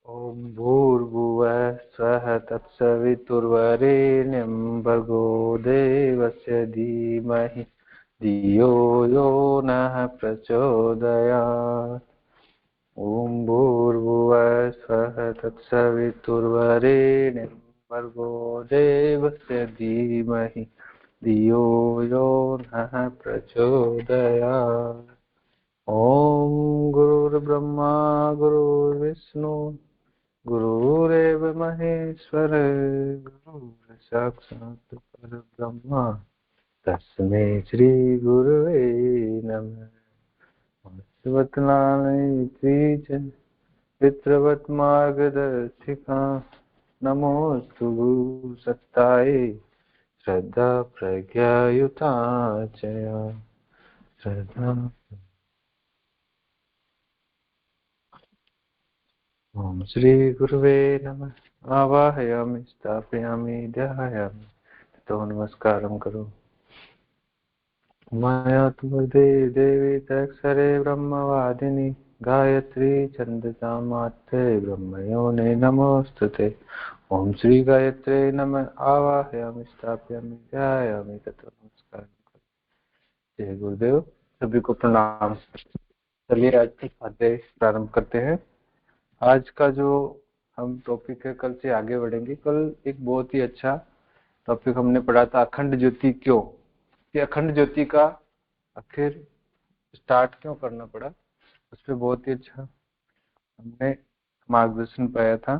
ओम भूर्भुवः स्वः तत्सवितुर्वरेण्यं भर्गो देवस्य धीमहि धियो यो नः प्रचोदयात्। ओम भूर्भुवः स्वः तत्सवितुर्वरेण्यं भर्गो देवस्य धीमहि धियो यो नः प्रचोदयात्। ओम गुरुर्ब्रह्मा गुरुर्विष्णु गुरुरेव महेश्वर गुरुर्साक्षात् परब्रह्म तस्मै श्री गुरुवे नमः। श्रीवत्नालय पितृवत् मार्गदर्शिका नमोस्तु सत्ताये श्रद्धा प्रज्ञायुताचया श्रद्धा। ओम श्री गुरुवे नमः। आवाहयामि स्थापयामि ध्यायामि तो नमस्कारं करो। माया तुमदे देवी तक्षरे ब्रह्मवादिनी गायत्री छन्दसा मात्रे ब्रह्मयोने नमोस्तुते। ओम श्री गायत्रे नमः। आवाहयामि स्थापयामि ध्यायामि ततो नमस्कारं करो। जय गुरुदेव। सभी को प्रणाम। चलिए आज की अध्याय प्रारंभ करते हैं। आज का जो हम टॉपिक है, कल से आगे बढ़ेंगे। कल एक बहुत ही अच्छा टॉपिक हमने पढ़ा था, अखंड ज्योति क्यों, कि अखंड ज्योति का आखिर स्टार्ट क्यों करना पड़ा। उस पर बहुत ही अच्छा हमने मार्गदर्शन पाया था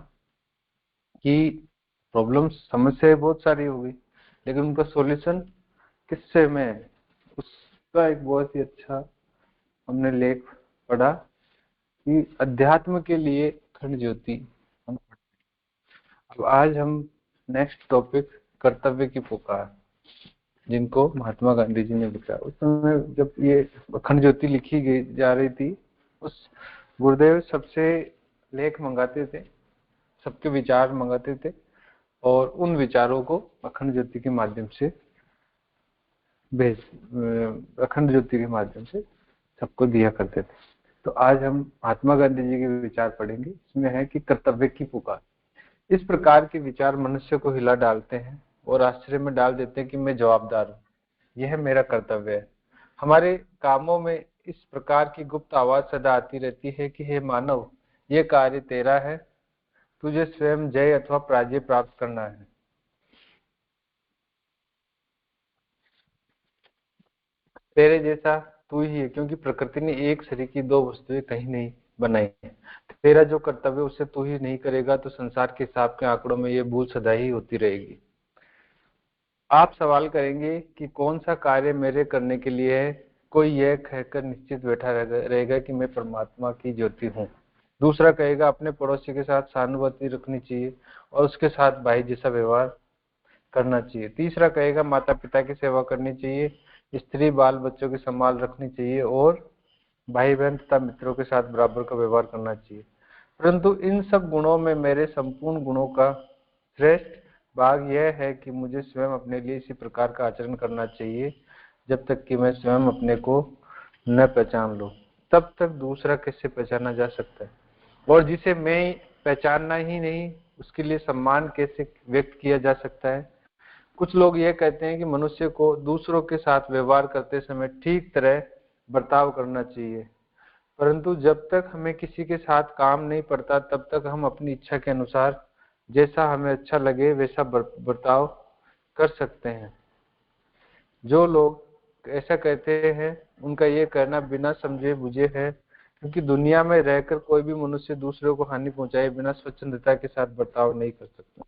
कि प्रॉब्लम्स, समस्याएं बहुत सारी हो गई, लेकिन उनका सॉल्यूशन किससे में, उसका एक बहुत ही अच्छा हमने लेख पढ़ा कि अध्यात्म के लिए अखंड ज्योति। अब आज हम नेक्स्ट टॉपिक, कर्तव्य की पुकार, जिनको महात्मा गांधी जी ने लिखा। उस समय जब ये अखंड ज्योति लिखी गई जा रही थी, उस गुरुदेव सबसे लेख मंगाते थे, सबके विचार मंगाते थे और उन विचारों को अखंड ज्योति के माध्यम से अखंड ज्योति के माध्यम से सबको दिया करते थे। तो आज हम महात्मा गांधी जी के विचार पढ़ेंगे। इसमें है कि कर्तव्य की पुकार। इस प्रकार के विचार मनुष्य को हिला डालते हैं और आश्चर्य में डाल देते हैं कि मैं जवाबदार हूँ, यह मेरा कर्तव्य है। हमारे कामों में इस प्रकार की गुप्त आवाज सदा आती रहती है कि हे मानव, ये कार्य तेरा है, तुझे स्वयं जय अथवा पराजय प्राप्त करना है। तेरे जैसा तू ही है, क्योंकि प्रकृति ने एक शरीर की दो वस्तुएं कहीं नहीं बनाई है। तेरा जो कर्तव्य उसे तू ही नहीं करेगा तो संसार के हिसाब के आंकड़ों में ये भूल सदा ही होती रहेगी। आप सवाल करेंगे कि कौन सा कार्य मेरे करने के लिए है। कोई यह कहकर निश्चित बैठा रहेगा कि मैं परमात्मा की ज्योति हूँ। दूसरा कहेगा अपने पड़ोसी के साथ सहानुभूति रखनी चाहिए और उसके साथ भाई जैसा व्यवहार करना चाहिए। तीसरा कहेगा माता पिता की सेवा करनी चाहिए, स्त्री बाल बच्चों की संभाल रखनी चाहिए और भाई बहन तथा मित्रों के साथ बराबर का व्यवहार करना चाहिए। परंतु इन सब गुणों में मेरे संपूर्ण गुणों का श्रेष्ठ भाग यह है कि मुझे स्वयं अपने लिए इसी प्रकार का आचरण करना चाहिए जब तक कि मैं स्वयं अपने को न पहचान लूं। तब तक दूसरा कैसे पहचाना जा सकता है, और जिसे मैं पहचानना ही नहीं उसके लिए सम्मान कैसे व्यक्त किया जा सकता है। कुछ लोग ये कहते हैं कि मनुष्य को दूसरों के साथ व्यवहार करते समय ठीक तरह बर्ताव करना चाहिए, परंतु जब तक हमें किसी के साथ काम नहीं पड़ता तब तक हम अपनी इच्छा के अनुसार जैसा हमें अच्छा लगे वैसा बर्ताव कर सकते हैं। जो लोग ऐसा कहते हैं उनका ये कहना बिना समझे बुझे है, क्योंकि दुनिया में रहकर कोई भी मनुष्य दूसरों को हानि पहुंचाए बिना स्वच्छंदता के साथ बर्ताव नहीं कर सकता।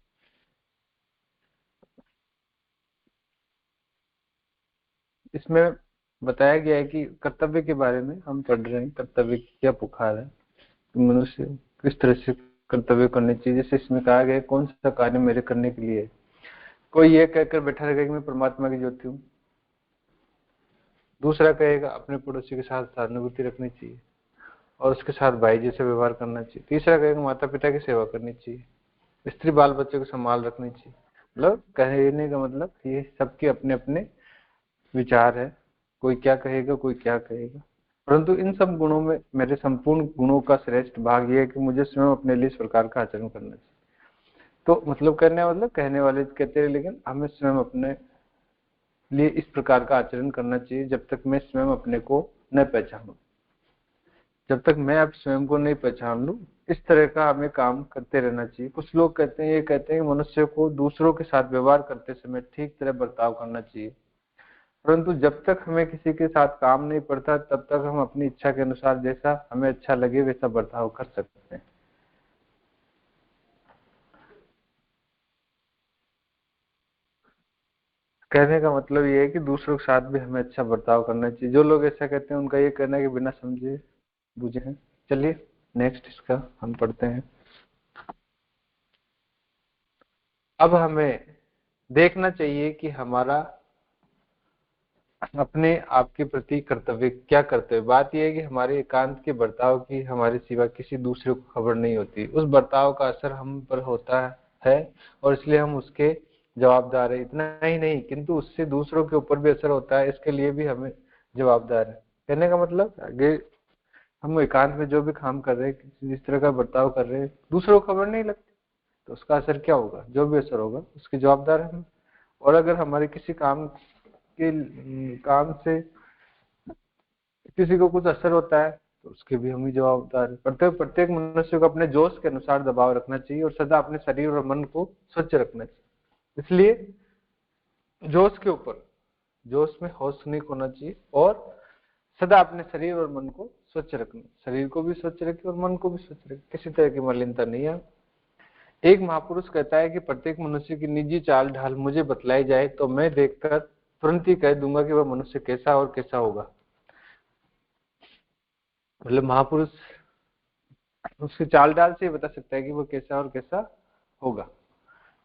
इसमें बताया गया है कि कर्तव्य के बारे में हम पढ़ रहे हैं, कर्तव्य की क्या पुकार है, कि मनुष्य किस तरह से कर्तव्य करने चाहिए। जैसे इसमें कहा गया है कौन सा कार्य मेरे करने के लिए है। कोई ये कहकर बैठा रहेगा कि मैं परमात्मा की ज्योति हूँ। दूसरा कहेगा अपने पड़ोसी के साथ सहानुभूति रखनी चाहिए और उसके साथ भाई जैसे व्यवहार करना चाहिए। तीसरा कहेगा माता पिता की सेवा करनी चाहिए, स्त्री बाल बच्चों की संभाल रखनी चाहिए। मतलब कहने का मतलब ये सबके अपने अपने विचार है, कोई क्या कहेगा कोई क्या कहेगा। परंतु इन सब गुणों में मेरे संपूर्ण गुणों का श्रेष्ठ भाग यह है कि मुझे स्वयं अपने लिए इस प्रकार का आचरण करना चाहिए। तो मतलब कहने वाले कहते हैं, लेकिन हमें स्वयं अपने लिए इस प्रकार का आचरण करना चाहिए जब तक मैं स्वयं अपने को न पहचानूं। जब तक मैं अब स्वयं को नहीं पहचान लूं, इस तरह का हमें काम करते रहना चाहिए। कुछ लोग ये कहते हैं मनुष्य को दूसरों के साथ व्यवहार करते समय ठीक तरह बर्ताव करना चाहिए, परंतु जब तक हमें किसी के साथ काम नहीं पड़ता तब तक हम अपनी इच्छा के अनुसार जैसा हमें अच्छा लगे वैसा बर्ताव कर सकते हैं। कहने का मतलब ये है कि दूसरों के साथ भी हमें अच्छा बर्ताव करना चाहिए। जो लोग ऐसा कहते हैं उनका ये कहना है कि बिना समझे बुझे हैं। चलिए नेक्स्ट इसका हम पढ़ते हैं। अब हमें देखना चाहिए कि हमारा अपने आप के प्रति कर्तव्य क्या कर्तव्य। बात यह है कि हमारे एकांत के बर्ताव की हमारे सिवा किसी दूसरे को खबर नहीं होती। उस बर्ताव का असर हम पर होता है और इसलिए हम उसके जवाबदार है। इतना ही नहीं किंतु उससे दूसरों के ऊपर भी असर होता है, इसके लिए भी हमें जवाबदार है। कहने का मतलब आगे हम एकांत में जो भी काम कर रहे हैं, जिस तरह का बर्ताव कर रहे हैं, दूसरों को खबर नहीं लगती तो उसका असर क्या होगा, जो भी असर होगा उसके जवाबदार है हम। और अगर हमारे किसी काम से किसी को कुछ असर होता है तो उसके भी हम ही जवाबदार है। प्रत्येक मनुष्य को अपने जोश के अनुसार दबाव रखना चाहिए और सदा अपने शरीर और मन को स्वच्छ रखना चाहिए। इसलिए जोश के ऊपर, जोश में होश नहीं खोना चाहिए और सदा अपने शरीर और मन को स्वच्छ रखना। शरीर को भी स्वच्छ रखे और मन को भी स्वच्छ रखे, किसी तरह की मलिनता नहीं है। एक महापुरुष कहता है कि प्रत्येक मनुष्य की निजी चाल ढाल मुझे बतलाई जाए तो मैं देखकर तुरंत ही कह दूंगा कि वह मनुष्य कैसा और कैसा होगा। मतलब महापुरुष उसकी चाल डाल से बता सकता है कि वो कैसा और कैसा होगा।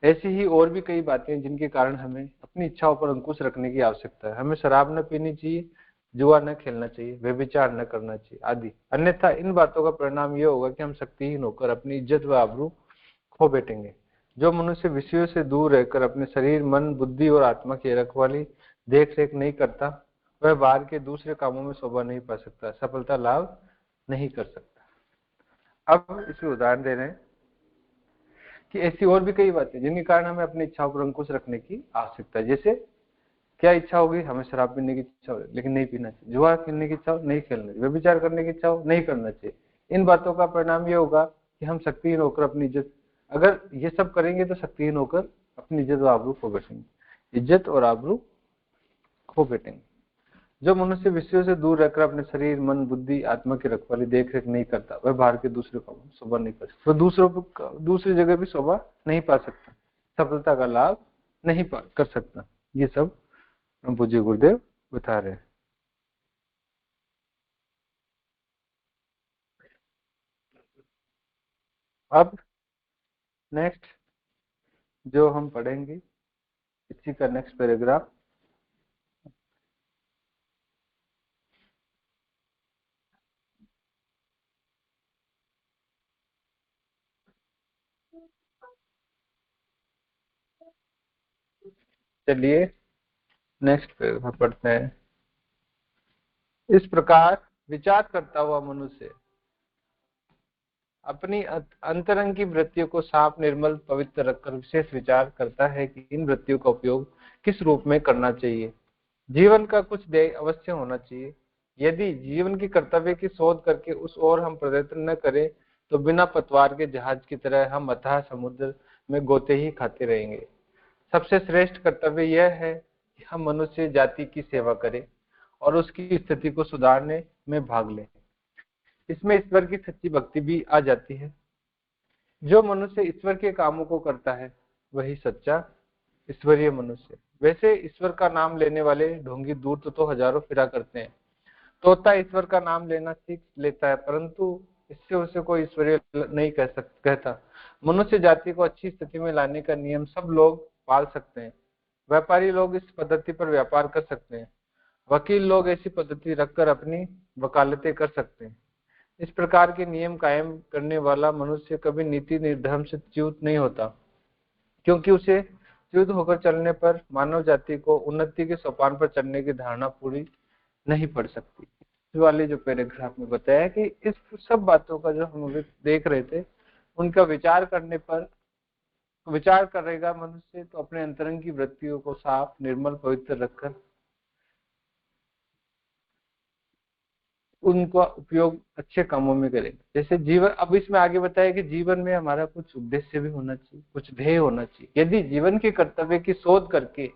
ऐसी ही और भी कई बातें हैं जिनके कारण हमें अपनी इच्छाओं पर अंकुश रखने की आवश्यकता है। हमें शराब न पीनी चाहिए, जुआ न खेलना चाहिए, व्यभिचार न करना चाहिए आदि। अन्यथा इन बातों का परिणाम यह होगा कि हम शक्तिहीन होकर अपनी इज्जत व आबरू खो बैठेंगे। जो मनुष्य विषयों से दूर रहकर अपने शरीर, मन, बुद्धि और आत्मा की रखवाली देख रेख नहीं करता, वह बाहर के दूसरे कामों में शोभा नहीं पा सकता, सफलता लाभ नहीं कर सकता। अब इसमें उदाहरण दे रहे हैं कि ऐसी और भी कई बातें जिनके कारण हमें अपनी इच्छाओं पर अंकुश रखने की आवश्यकता है। जैसे क्या इच्छा होगी, हमें शराब पीने की इच्छा हो लेकिन नहीं पीना चाहिए, जुआ खेलने की इच्छा हो नहीं खेलना चाहिए, व्यभिचार करने की इच्छा हो नहीं करना चाहिए। इन बातों का परिणाम ये होगा कि हम शक्तिहीन होकर अपनी इज्जत, अगर ये सब करेंगे तो शक्तिहीन होकर अपनी इज्जत और आबरू खो बैठेंगे, इज्जत और आबरू खो बैठेंगे। जो मनुष्य विषयों से दूर रहकर अपने शरीर, मन, बुद्धि, आत्मा की रखवाली देख रेख नहीं करता, वह बाहर के दूसरे को शोभा नहीं कर सकता, वह दूसरी जगह भी शोभा नहीं पा सकता, सफलता का लाभ नहीं कर सकता। ये सब पूज्य गुरुदेव बता रहे हैं। अब नेक्स्ट जो हम पढ़ेंगे इसी का नेक्स्ट पैराग्राफ। चलिए नेक्स्ट पैराग्राफ पढ़ते हैं। इस प्रकार विचार करता हुआ मनुष्य अपनी अंतरंग की वृत्तियों को साफ, निर्मल, पवित्र रखकर विशेष विचार करता है कि इन वृत्तियों का उपयोग किस रूप में करना चाहिए। जीवन का कुछ ध्येय अवश्य होना चाहिए। यदि जीवन की कर्तव्य की शोध करके उस ओर हम प्रयत्न न करें तो बिना पतवार के जहाज की तरह हम अथाह समुद्र में गोते ही खाते रहेंगे। सबसे श्रेष्ठ कर्तव्य यह है कि हम मनुष्य जाति की सेवा करें और उसकी स्थिति को सुधारने में भाग लें। इसमें ईश्वर की सच्ची भक्ति भी आ जाती है। जो मनुष्य ईश्वर के कामों को करता है वही सच्चा ईश्वरीय मनुष्य। वैसे ईश्वर का नाम लेने वाले ढोंगी दूर तो हजारों फिरा करते हैं। तोता ईश्वर का नाम लेना सीख लेता है परंतु इससे उसे कोई ईश्वरीय नहीं कहता। मनुष्य जाति को अच्छी स्थिति में लाने का नियम सब लोग पाल सकते हैं। व्यापारी लोग इस पद्धति पर व्यापार कर सकते हैं। वकील लोग ऐसी पद्धति रखकर अपनी वकालतें कर सकते हैं। इस प्रकार के नियम कायम करने वाला मनुष्य कभी नीति निर्धर्म से च्युत नहीं होता, क्योंकि उसे च्युत होकर चलने पर मानव जाति को उन्नति के सोपान पर चढ़ने की धारणा पूरी नहीं पड़ सकती। वाले जो पैराग्राफ में बताया कि इस सब बातों का जो हम अभी देख रहे थे उनका विचार करने पर विचार करेगा मनुष्य तो अपने अंतरंग की वृत्तियों को साफ निर्मल पवित्र रखकर उनका उपयोग अच्छे कामों में करेगा। जैसे जीवन, अब इसमें आगे बताया कि जीवन में हमारा कुछ उद्देश्य भी होना चाहिए, कुछ ध्येय होना चाहिए। यदि जीवन के कर्तव्य की शोध करके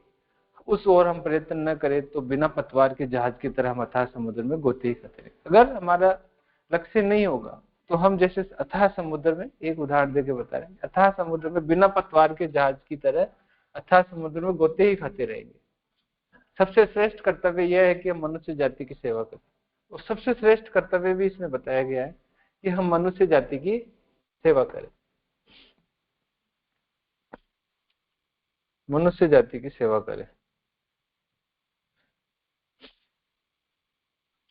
उस ओर हम प्रयत्न न करें तो बिना पतवार के जहाज की तरह हम अथाह समुद्र में गोते ही खाते रहेंगे। अगर हमारा लक्ष्य नहीं होगा तो हम जैसे अथाह समुद्र में, एक उदाहरण देके बता रहे हैं, अथाह समुद्र में बिना पतवार के जहाज की तरह अथाह समुद्र में गोते ही खाते रहेंगे। सबसे श्रेष्ठ कर्तव्य यह है कि हम मनुष्य जाति की सेवा करें। और सबसे श्रेष्ठ कर्तव्य भी इसमें बताया गया है कि हम मनुष्य जाति की सेवा करें, मनुष्य जाति की सेवा करें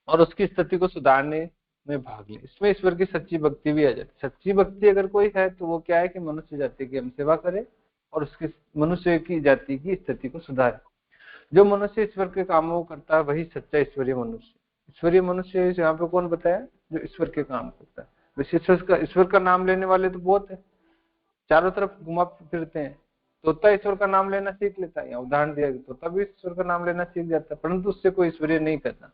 और उसकी स्थिति को सुधारने में भाग ले। इसमें ईश्वर की सच्ची भक्ति भी आ जाती है। सच्ची भक्ति अगर कोई है तो वो क्या है कि मनुष्य जाति की हम सेवा करें और उसकी मनुष्य की जाति की स्थिति को सुधारे। जो मनुष्य ईश्वर के कामों को करता है वही सच्चा ईश्वरीय मनुष्य। ईश्वरीय मनुष्य यहाँ पे कौन बताया? जो ईश्वर के काम करता है। वैसे ईश्वर का नाम लेने वाले तो बहुत है, चारों तरफ घुमा फिरते हैं। तोता ईश्वर का नाम लेना सीख लेता है, या उदाहरण दिया तोता भी ईश्वर का नाम लेना सीख जाता है, परंतु उससे कोई ईश्वरीय नहीं करता।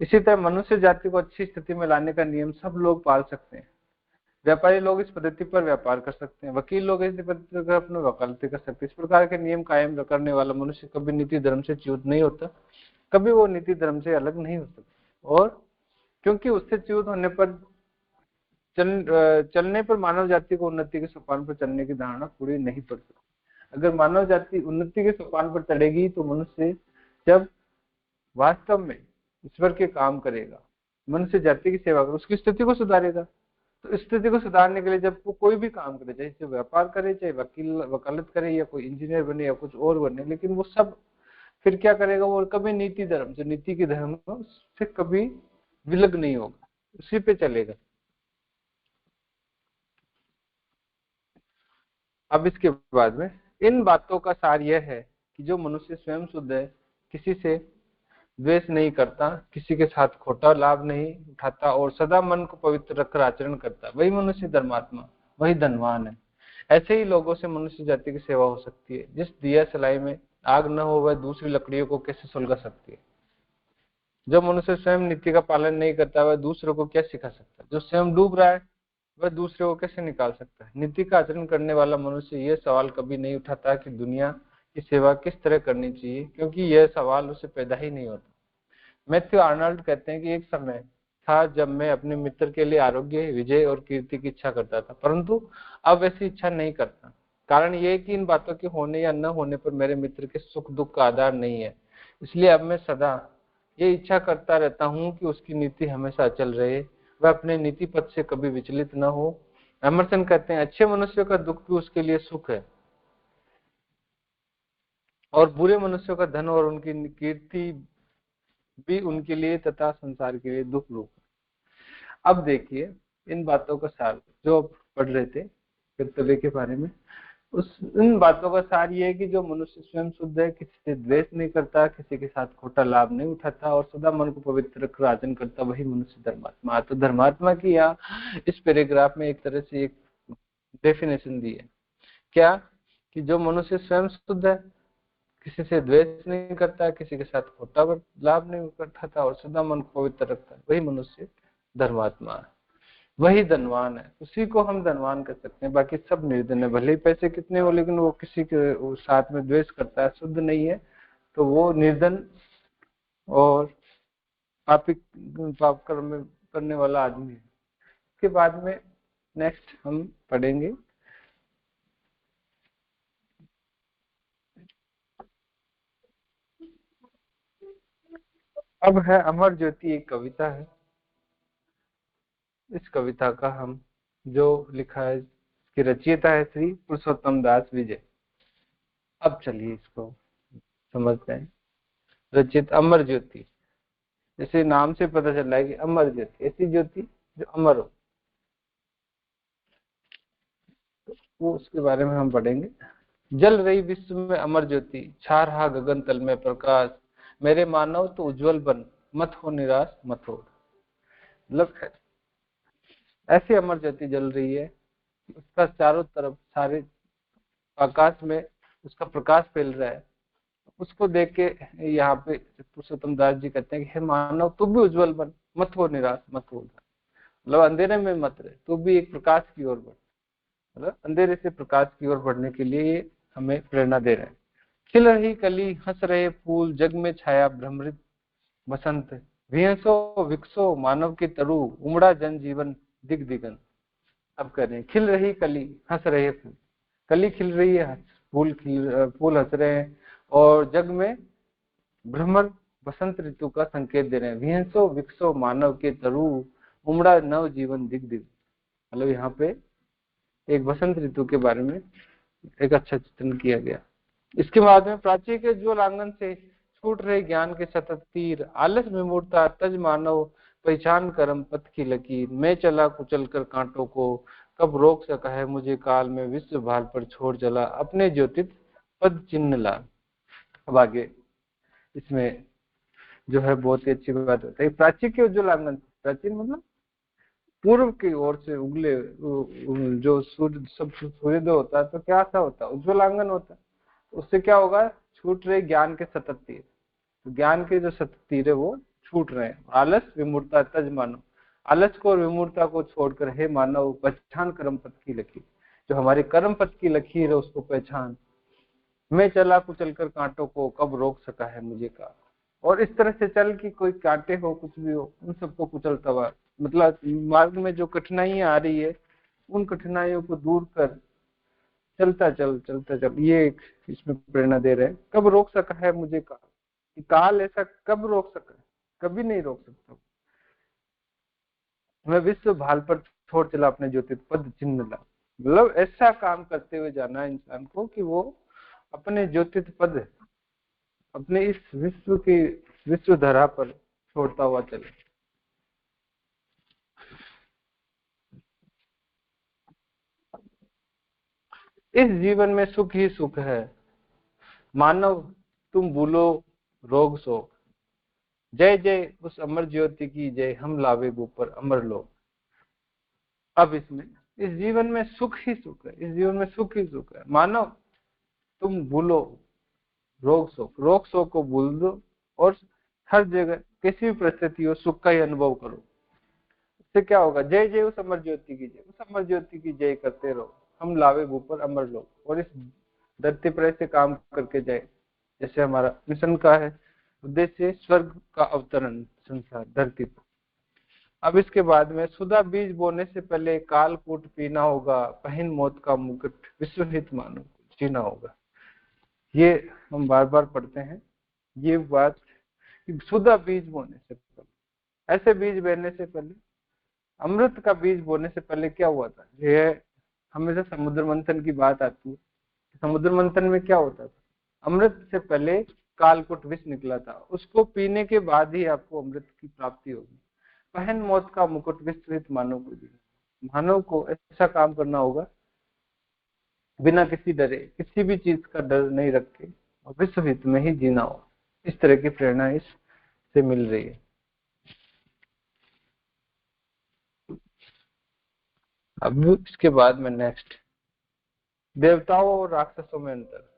इसी तरह मनुष्य जाति को अच्छी स्थिति में लाने का नियम सब लोग पाल सकते हैं। व्यापारी लोग इस पद्धति पर व्यापार कर सकते हैं, वकील लोग इस पद्धति पर अपनी वकालती कर सकते हैं। इस प्रकार के नियम कायम करने वाला मनुष्य कभी नीति धर्म से च्युत नहीं होता, कभी वो नीति धर्म से अलग नहीं हो सकता। और क्योंकि उससे च्युत होने पर चलने पर मानव जाति को उन्नति के सोपान पर चलने की धारणा पूरी नहीं पड़ सकती। अगर मानव जाति उन्नति के सोपान पर चढ़ेगी तो मनुष्य जब वास्तव में ईश्वर के काम करेगा, मनुष्य जाति की सेवा करेगा, उसकी स्थिति को सुधारेगा। तो स्थिति को सुधारने के लिए जब वो कोई भी काम करे, चाहे व्यापार करे, चाहे वकालत करे, या कोई इंजीनियर बने या कुछ और बने, लेकिन वो सब फिर क्या करेगा? वो कभी नीति धर्म, जो नीति की धर्म है उससे कभी विलग नहीं होगा, उसी पे चलेगा। अब इसके बाद में इन बातों का सार यह है कि जो मनुष्य स्वयं शुद्ध है, किसी से द्वेष नहीं करता, किसी के साथ खोटा लाभ नहीं उठाता और सदा मन को पवित्र रखकर आचरण करता, वही मनुष्य धर्मात्मा, वही धनवान है। ऐसे ही लोगों से मनुष्य जाति की सेवा हो सकती है। जिस दिया सलाई में आग न हो वह दूसरी लकड़ियों को कैसे सुलगा सकती है? जो मनुष्य स्वयं नीति का पालन नहीं करता वह दूसरों को क्या सिखा सकता है? जो स्वयं डूब रहा है वह दूसरे को कैसे निकाल सकता है? नीति का आचरण करने वाला मनुष्य यह सवाल कभी नहीं उठाता कि दुनिया की सेवा किस तरह करनी चाहिए, क्योंकि यह सवाल उसे पैदा ही नहीं होता। मैथ्यू आर्नल्ड कहते हैं कि एक समय था जब मैं अपने मित्र के लिए आरोग्य, विजय और कीर्ति की इच्छा करता था, परंतु अब वैसी इच्छा नहीं करता। कारण यह कि इन बातों के होने या न होने पर मेरे मित्र के सुख दुख का आधार नहीं है। इसलिए अब मैं सदा ये इच्छा करता रहता हूँ कि उसकी नीति हमेशा अचल रहे, वह अपने नीति पथ से कभी विचलित न हो। एमर्सन कहते हैं अच्छे मनुष्य का दुख भी उसके लिए सुख है और बुरे मनुष्यों का धन और उनकी कीर्ति भी उनके लिए तथा संसार के लिए दुख रूप। अब देखिए इन बातों का सार जो पढ़ रहे थे कर्तव्य के बारे में, इन बातों का सार ये है कि जो मनुष्य स्वयं शुद्ध है, किसी से द्वेष नहीं करता, किसी के साथ खोटा लाभ नहीं उठाता और सदा मन को पवित्र रखकर आचरण करता, वही मनुष्य धर्मात्मा। तो धर्मात्मा की यहाँ इस पैराग्राफ में एक तरह से एक डेफिनेशन दी है, क्या कि जो मनुष्य स्वयं शुद्ध है, किसी से द्वेष नहीं करता, किसी के साथ खोटा लाभ नहीं उठाता और सदा मन को पवित्र रखता है, वही मनुष्य धर्मात्मा है, वही धनवान है। उसी को हम धनवान कर सकते हैं। बाकी सब निर्धन है, भले ही पैसे कितने हो, लेकिन वो किसी के साथ में द्वेष करता है, शुद्ध नहीं है, तो वो निर्धन और पापी पाप कर्म करने वाला आदमी है। इसके बाद में नेक्स्ट हम पढ़ेंगे अब है अमर ज्योति, एक कविता है। इस कविता का हम जो लिखा है, इसकी रचयिता है श्री पुरुषोत्तम दास विजय। अब चलिए इसको समझते हैं। रचित अमर ज्योति, जैसे नाम से पता चल रहा है कि अमर ज्योति, ऐसी ज्योति जो अमर हो, तो वो उसके बारे में हम पढ़ेंगे। जल रही विश्व में अमर ज्योति, छा रहा गगन तल में प्रकाश, मेरे मानव तो उज्जवल बन, मत हो निराश मत हो। मतलब ऐसी अमर ज्योति जल रही है, उसका चारों तरफ सारे आकाश में उसका प्रकाश फैल रहा है। उसको देख के यहाँ पे पुरुषोत्तम दास जी कहते हैं कि हे मानव तू भी उज्जवल बन, मत हो निराश मत हो। मतलब अंधेरे में मत रहे, तू भी एक प्रकाश की ओर बढ़। मतलब अंधेरे से प्रकाश की ओर बढ़ने के लिए ये हमें प्रेरणा दे रहे हैं। खिल रही कली हंस रहे फूल, जग में छाया भ्रमृत बसंत, विहसो विकसो मानव के तरु, उमड़ा जन जीवन दिग दिगंत। अब कर रहे हैं खिल रही कली हंस रहे फूल, कली खिल रही है, फूल हंस रहे हैं, और जग में भ्रमर बसंत ऋतु का संकेत दे रहे हैं। विहसो विकसो मानव के तरु, उमड़ा नव जीवन दिग दिग। मतलब यहाँ पे एक बसंत ऋतु के बारे में एक अच्छा चित्रण किया गया। इसके बाद में प्राची के ज्वल आंगन से छूट रहे ज्ञान के सतत तीर, आलस विमूढ़ता तज मानव, पहचान करम पथ की लकीर, मैं चला कुचल कर कांटों को, कब रोक सका है मुझे काल में, विश्व भाल पर छोड़ चला अपने ज्योतित पद चिन्ह ला। अब आगे इसमें जो है बहुत ही अच्छी बात होता है, प्राची के उज्ज्वल आंगन। प्राचीन मतलब पूर्व की ओर से उगले जो सूर्य सब सूर्योदय होता है तो क्या सा होता है, उज्ज्वल आंगन होता है। उससे क्या होगा, छूट रहे ज्ञान के सतत तीर। तो ज्ञान के जो सतत तीर है वो छूट रहे हैं। आलस विमूढ़ता तज मानव, आलस को और विमूढ़ता को छोड़कर हे मानव पहचान कर्म पथ की लकीर, जो हमारे कर्म पथ की लकीर है उसको पहचान। मैं चला कुचल कर कांटों को, कब रोक सका है मुझे का। और इस तरह से चल कि कोई कांटे हो कुछ भी हो उन सबको कुचलता हुआ, मतलब मार्ग में जो कठिनाइयां आ रही है उन कठिनाइयों को दूर कर चलता चल चलता चल, ये एक इसमें प्रेरणा दे रहे हैं। कब रोक सका है मुझे काल ऐसा कब रोक सका, कभी नहीं रोक सकता। मैं विश्व भाल पर छोड़ चला अपने ज्योति पद चिन्ह ला। मतलब ऐसा काम करते हुए जाना है इंसान को कि वो अपने ज्योतित पद अपने इस विश्व की विश्व धरा पर छोड़ता हुआ चले। इस जीवन में सुख ही सुख है मानव, तुम भूलो रोग शोक, जय जय उस अमर ज्योति की जय, हम लावे ऊपर अमर लोग। अब इसमें इस जीवन में सुख ही सुख है, इस जीवन में सुख ही सुख है मानव, तुम भूलो रोग शोक को भूल दो, और हर जगह किसी भी परिस्थिति हो सुख का ही अनुभव करो। इससे क्या होगा, जय जय उस अमर ज्योति की जय, उस अमर ज्योति की जय करते रहो, हम लावे ऊपर अमर लोग, और इस धरती पर ऐसे काम करके जाए जैसे हमारा मिशन का है उद्देश्य, स्वर्ग का अवतरण संसार धरती पर। अब इसके बाद में सुधा बीज बोने से पहले काल कूट पीना होगा, पहन मौत का मुकुट विश्व हित मानो जीना होगा। ये हम बार बार पढ़ते हैं ये बात, सुधा बीज बोने से पहले, ऐसे बीज बोने से पहले, अमृत का बीज बोने से पहले क्या हुआ था। ये हमेशा समुद्र मंथन की बात आती है, समुद्र मंथन में क्या होता था, अमृत से पहले कालकुट विष निकला था, उसको पीने के बाद ही आपको अमृत की प्राप्ति होगी। पहन मौत का मुकुट विस्तृत मानव को दी, मानव को ऐसा काम करना होगा बिना किसी डरे, किसी भी चीज का डर नहीं रख के, और विश्व हित में ही जीना हो। इस तरह की प्रेरणा इससे मिल रही है। अब इसके बाद में नेक्स्ट देवताओं और राक्षसों में अंतर,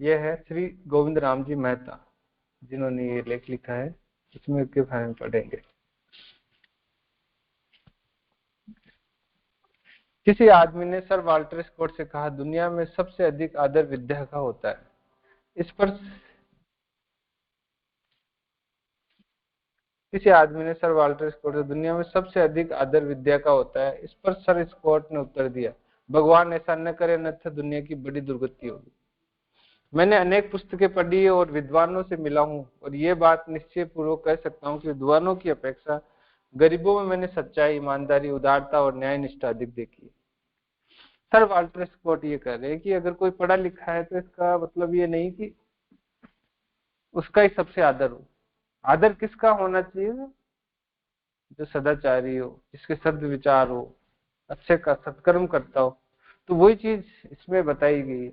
यह है श्री गोविंद राम जी मेहता जिन्होंने ये लेख लिखा है, इसमें के बारे में पढ़ेंगे। किसी आदमी ने सर वाल्टर स्कॉट से कहा, दुनिया में सबसे अधिक आदर विद्या का होता है। इस पर किसी आदमी ने सर वाल्टर स्कॉट से, दुनिया में सबसे अधिक आदर विद्या का होता है। इस पर सर स्कॉट ने उत्तर दिया, भगवान ऐसा न करे अन्यथा दुनिया की बड़ी दुर्गति होगी। मैंने अनेक पुस्तकें पढ़ी और विद्वानों से मिला हूँ, और ये बात निश्चय पूर्वक कह सकता हूँ कि विद्वानों की अपेक्षा गरीबों में मैंने सच्चाई, ईमानदारी, उदारता और न्याय निष्ठा अधिक देखी है। सर वाल्टर स्कॉट ये कह रहे हैं कि अगर कोई पढ़ा लिखा है तो इसका मतलब ये नहीं कि उसका ही सबसे आदर हो। आदर किसका होना चाहिए, जो सदाचारी हो, जिसके सद विचार हो, अच्छे का सत्कर्म करता हो। तो वही चीज इसमें बताई गई है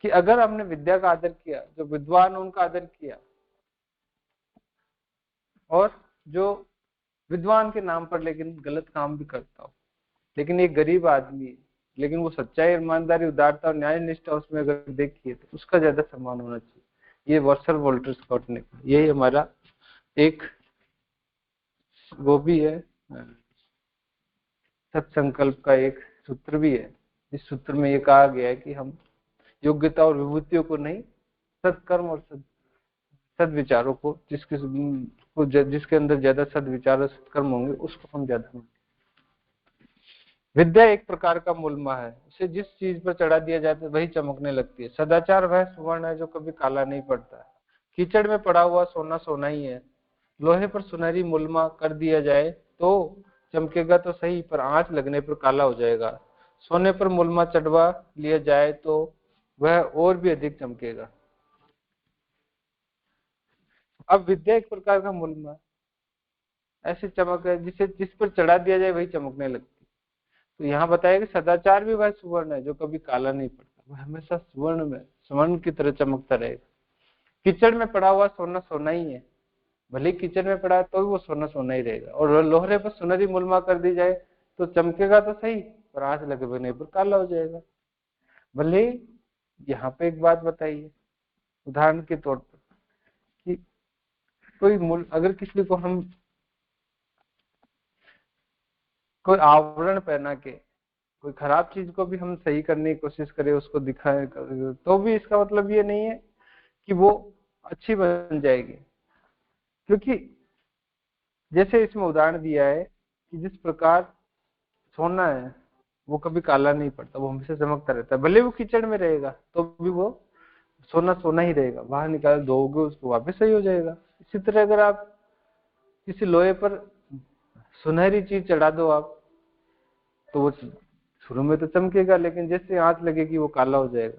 कि अगर हमने विद्या का आदर किया, जो विद्वान उनका आदर किया, और जो विद्वान के नाम पर लेकिन गलत काम भी करता हो, लेकिन एक गरीब आदमी है, लेकिन वो सच्चाई, ईमानदारी, उदारता और न्याय निष्ठा उसमें अगर देखिए तो उसका ज्यादा सम्मान होना चाहिए। ये वर्सल वॉल्टर स्कॉट ने कहा। यही हमारा एक वो भी है, सत्संकल्प का एक सूत्र भी है। इस सूत्र में ये कहा गया है कि हम योग्यता और विभूतियों को नहीं, सत्कर्म और सद्विचारों को, जिसके अंदर ज्यादा सद्विचार और सत्कर्म होंगे उसको हम ज्यादा मानेंगे। विद्या एक प्रकार का मुलमा है, उसे जिस चीज पर चढ़ा दिया जाता है वही चमकने लगती है। सदाचार वह सुवर्ण है जो कभी काला नहीं पड़ता। कीचड़ में पड़ा हुआ सोना सोना ही है। लोहे पर सुनहरी मुलमा कर दिया जाए तो चमकेगा तो सही, पर आंच लगने पर काला हो जाएगा। सोने पर मुलमा चढ़वा लिया जाए तो वह और भी अधिक चमकेगा। अब विद्या एक प्रकार का मुलमा, ऐसी चमक है जिसे जिस पर चढ़ा दिया जाए वही चमकने लगती है। तो यहाँ बताया कि सदाचार भी वह सुवर्ण है जो कभी काला नहीं पड़ता, वह हमेशा सुवर्ण में स्वर्ण की तरह चमकता रहेगा। कीचड़ में पड़ा हुआ सोना सोना ही है, भले कीचड़ में पड़ा है तो भी वो सोना सोना ही रहेगा। और लोहरे पर सुनहरी मुलमा कर दी जाए तो चमकेगा तो सही, पर आंच लगने पर काला हो जाएगा। भले यहाँ पे एक बात बताइए उदाहरण के तौर पर कि कोई अगर किसी को हम कोई आवरण पहना के कोई खराब चीज को भी हम सही करने की कोशिश करें, उसको दिखाए, तो भी इसका मतलब ये नहीं है कि वो अच्छी बन जाएगी। क्योंकि जैसे इसमें उदाहरण दिया है कि जिस प्रकार सोना है वो कभी काला नहीं पड़ता, वो हमेशा चमकता रहता है। भले वो कीचड़ में रहेगा तो भी वो सोना सोना ही रहेगा, बाहर निकाल दोगे उसको वापस सही हो जाएगा। इसी तरह अगर आप किसी लोहे पर सुनहरी चीज चढ़ा दो आप, तो वो शुरू में तो चमकेगा, लेकिन जैसे आंच लगेगी वो काला हो जाएगा।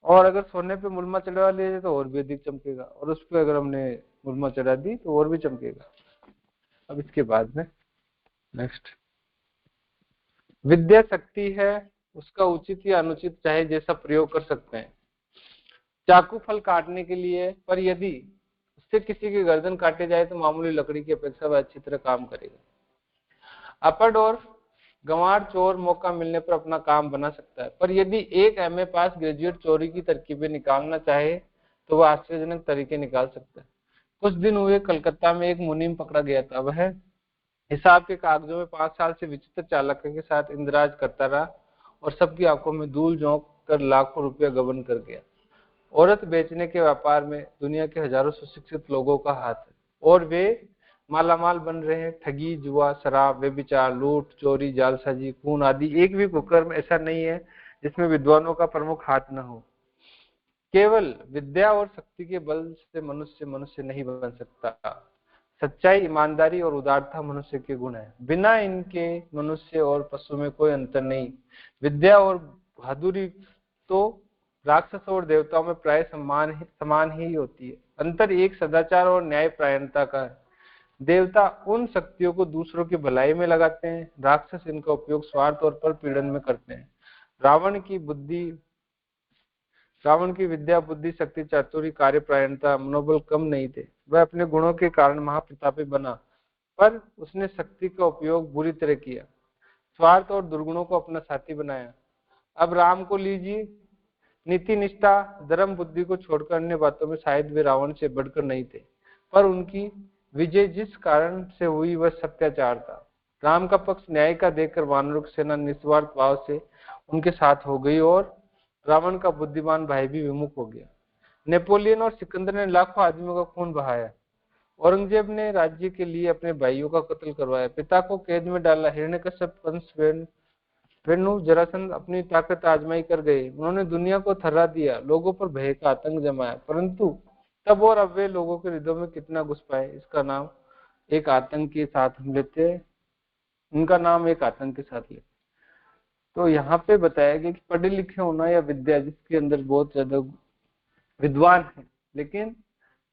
और अगर सोने पे मुलमा चढ़ा लिया जाए तो और भी अधिक चमकेगा, और उस पर अगर हमने मुलमा चढ़ा दी तो और भी चमकेगा। अब इसके बाद में नेक्स्ट, विद्या शक्ति है, उसका उचित या अनुचित चाहे जैसा प्रयोग कर सकते हैं। चाकू फल काटने के लिए, पर यदि उससे किसी की गर्दन काटे जाए तो मामूली लकड़ी की अपेक्षा वह अच्छी तरह काम करेगा। अपड और गंवार चोर मौका मिलने पर अपना काम बना सकता है, पर यदि एक एमए पास ग्रेजुएट चोरी की तरकीबें निकालना चाहे तो वह आश्चर्यजनक तरीके निकाल सकता है। कुछ दिन हुए कलकत्ता में एक मुनीम पकड़ा गया था। वह हिसाब के कागजों में 5 साल से विचित्र चालाकी के साथ इंद्राज करता रहा और सबकी आंखों में धूल झोंक कर लाखों रुपया गबन कर गया। औरत बेचने के व्यापार में दुनिया के हजारों सुशिक्षित लोगों का हाथ है और वे मालामाल बन रहे हैं। ठगी, जुआ, शराब, व्यभिचार, लूट, चोरी, जालसाजी, खून आदि एक भी कुकर्म ऐसा नहीं है जिसमें विद्वानों का प्रमुख हाथ न हो। केवल विद्या और शक्ति के बल से मनुष्य मनुष्य नहीं बन सकता। सच्चाई, ईमानदारी और उदारता मनुष्य के गुण है, बिना इनके मनुष्य और पशु में कोई अंतर नहीं। विद्या और बहादुरी तो राक्षस और देवताओं में प्राय समान ही होती है। अंतर एक सदाचार और न्यायपरायणता का है। देवता उन शक्तियों को दूसरों की भलाई में लगाते हैं, राक्षस इनका उपयोग स्वार्थ और पर पीड़न में करते हैं। रावण की विद्या, बुद्धि, शक्ति, चातुर्य, कार्यपरायणता, मनोबल कम नहीं थे। वह अपने गुणों के कारण महाप्रतापी बना, पर उसने शक्ति का उपयोग बुरी तरह किया, स्वार्थ और दुर्गुणों को अपना साथी बनाया। अब राम को लीजिए, नीति, निष्ठा, धर्म, बुद्धि को छोड़कर अन्य बातों में शायद वे रावण से बढ़कर नहीं थे, पर उनकी विजय जिस कारण से हुई वह सत्याचार था। राम का पक्ष न्याय का देखकर वानरों की सेना निस्वार्थ भाव से उनके साथ हो गई और रावण का बुद्धिमान भाई भी विमुख हो गया। नेपोलियन और सिकंदर ने लाखों आदमियों का खून बहाया। औरंगजेब ने राज्य के लिए अपने भाइयों का कत्ल करवाया, पिता को कैद में डाला। हिरण्यकश्यप, कंस, वेनु, जरासंध अपनी ताकत आजमाई कर गए। उन्होंने दुनिया को थर्रा दिया, लोगों पर भय का आतंक जमाया, परंतु तब और अब वे लोगों के हृदयों में कितना घुस पाए, इसका नाम एक आतंक के साथ हम लेते हैं, उनका नाम एक आतंक के साथ लेते। तो यहाँ पे बताया गया कि पढ़े लिखे होना या विद्या जिसके अंदर बहुत ज्यादा विद्वान है, लेकिन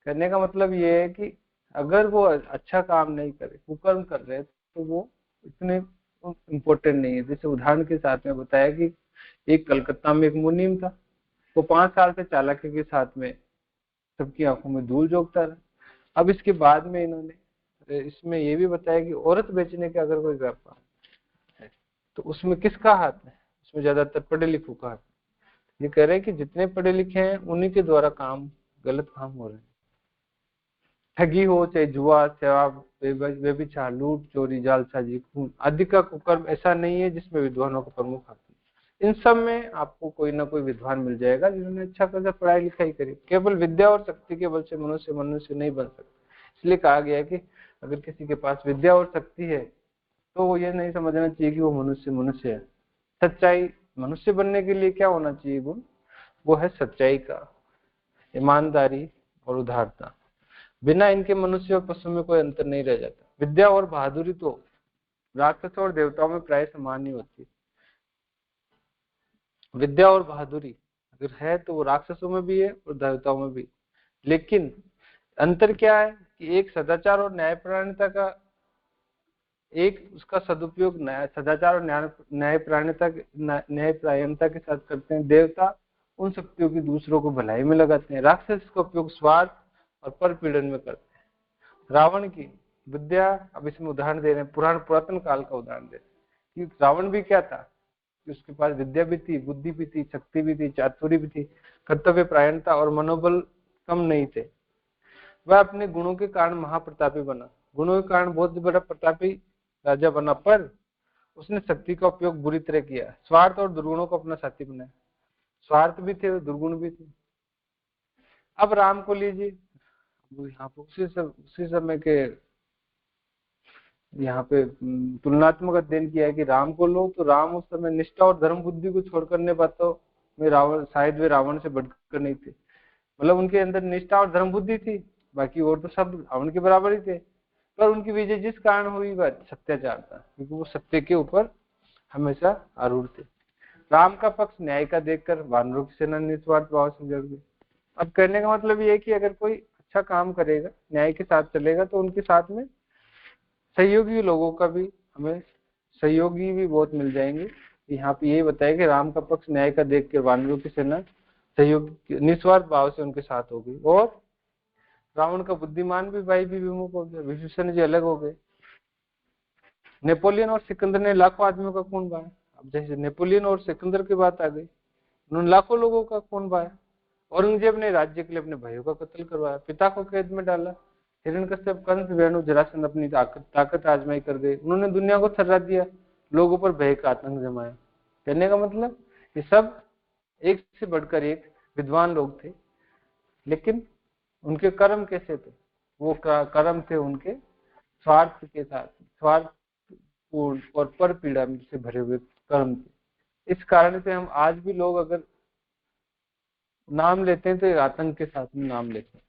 करने का मतलब ये है कि अगर वो अच्छा काम नहीं करे, कुकर्म कर रहे, तो वो इतने इम्पोर्टेंट नहीं है। जैसे उदाहरण के साथ में बताया कि एक कलकत्ता में एक मुनीम था, वो 5 साल से चालाकी के साथ में सबकी आंखों में धूल झोंकता रहा, अब इसके बाद में इन्होंने इसमें ये भी बताया कि औरत बेचने का अगर कोई व्यापार है तो उसमें किसका हाथ है, उसमें ज्यादातर पढ़े लिखों का हाथ। ये कह रहे हैं कि जितने पढ़े लिखे हैं उन्हीं के द्वारा काम, गलत काम हो रहे हैं। ठगी हो चाहे जुआ, शराब, व्यभिचार, लूट, चोरी, जालसाजी, खून आदि का कुकर्म ऐसा नहीं है जिसमें विद्वानों का प्रमुख हाथ नहीं। इन सब में आपको कोई ना कोई विद्वान मिल जाएगा जिन्होंने अच्छा खासा पढ़ाई लिखाई करी। केवल विद्या और शक्ति के बल से मनुष्य मनुष्य नहीं बन सकता। इसलिए कहा गया है कि अगर किसी के पास विद्या और शक्ति है तो वो ये नहीं समझना चाहिए कि वो मनुष्य मनुष्य है। सच्चाई, मनुष्य बनने के लिए क्या होना चाहिए गुण, वो है सच्चाई का, ईमानदारी और उदारता। बिना इनके मनुष्य और पशु में कोई अंतर नहीं रह जाता। विद्या और बहादुरी तो राक्षसों और देवताओं में प्राय समान ही होती है। विद्या और बहादुरी अगर है तो वो राक्षसों में भी है और देवताओं में भी। लेकिन अंतर क्या है कि एक सदाचार और न्यायपरायणता का, एक उसका सदुपयोग सदाचार और न्यायपरायणता के साथ करते हैं। देवता उन शक्तियों की दूसरों को भलाई में लगाते हैं। राक्षस इसका उपयोग स्वार्थ और परपीड़न में करते हैं। रावण की विद्या, अब इसमें उदाहरण दे रहे हैं, पुरातन काल का उदाहरण दे रहे हैं कि रावण भी क्या था कि उसके पास विद्या भी थी, बुद्धि भी थी, शक्ति भी थी, चातुरी भी थी, कर्तव्य परायणता और मनोबल कम नहीं थे। वह अपने गुणों के कारण महाप्रतापी बना, गुणों के कारण बहुत बड़ा प्रतापी राजा बना, पर उसने शक्ति का उपयोग बुरी तरह किया, स्वार्थ और दुर्गुणों को अपना साथी बनाया। स्वार्थ भी थे, दुर्गुण भी थे। अब राम को लीजिए, यहाँ पे उसी समय के यहाँ पे तुलनात्मक अध्ययन किया है कि राम को लो तो राम उस समय निष्ठा और धर्म बुद्धि को छोड़कर अन्य बातों में रावण, शायद वे रावण से बढ़कर नहीं थे। मतलब उनके अंदर निष्ठा और धर्म बुद्धि थी, बाकी और तो सब रावण के बराबर ही थे। पर उनकी विजय जिस कारण हुई वह सत्याचार था, क्योंकि वो सत्य के ऊपर हमेशा आरूढ़ थे। राम का पक्ष न्याय का देखकर वानरों की सेना निस्वार्थ भाव से जड़ गई। अब कहने का मतलब ये है कि अगर कोई अच्छा काम करेगा, न्याय के साथ चलेगा, तो उनके साथ में सहयोगी लोगों का भी, हमें सहयोगी भी बहुत मिल जाएंगे। यहाँ पे यही बताया कि राम का पक्ष न्याय का देख कर वानरों की सेना सहयोग निस्वार्थ भाव से उनके साथ हो गई, और रावण का बुद्धिमान भी भाई भी विमुख हो गया, विभीषण जी अलग हो गए। नेपोलियन और सिकंदर ने लाखों आदमियों का खून बहाया। अब जैसे नेपोलियन और सिकंदर की बात आ गई, उन्होंने लाखों लोगों का खून बहाया। औरंगजेब ने राज्य के लिए अपने भाइयों का कत्ल करवाया, पिता को कैद में डाला। हिरण्यकश्यप, कंस, वेणु, जरासंध अपनी ताकत आजमाई कर गए। उन्होंने दुनिया को थर्रा दिया, लोगों पर भय का आतंक जमाया। कहने का मतलब ये सब एक से बढ़कर एक विद्वान लोग थे, लेकिन उनके कर्म कैसे थे, वो कर्म थे उनके स्वार्थ के साथ, स्वार्थ पूर्ण और पर पीड़ा से भरे हुए कर्म थे। इस कारण से हम आज भी लोग अगर नाम लेते हैं तो एक आतंक के साथ में नाम लेते हैं।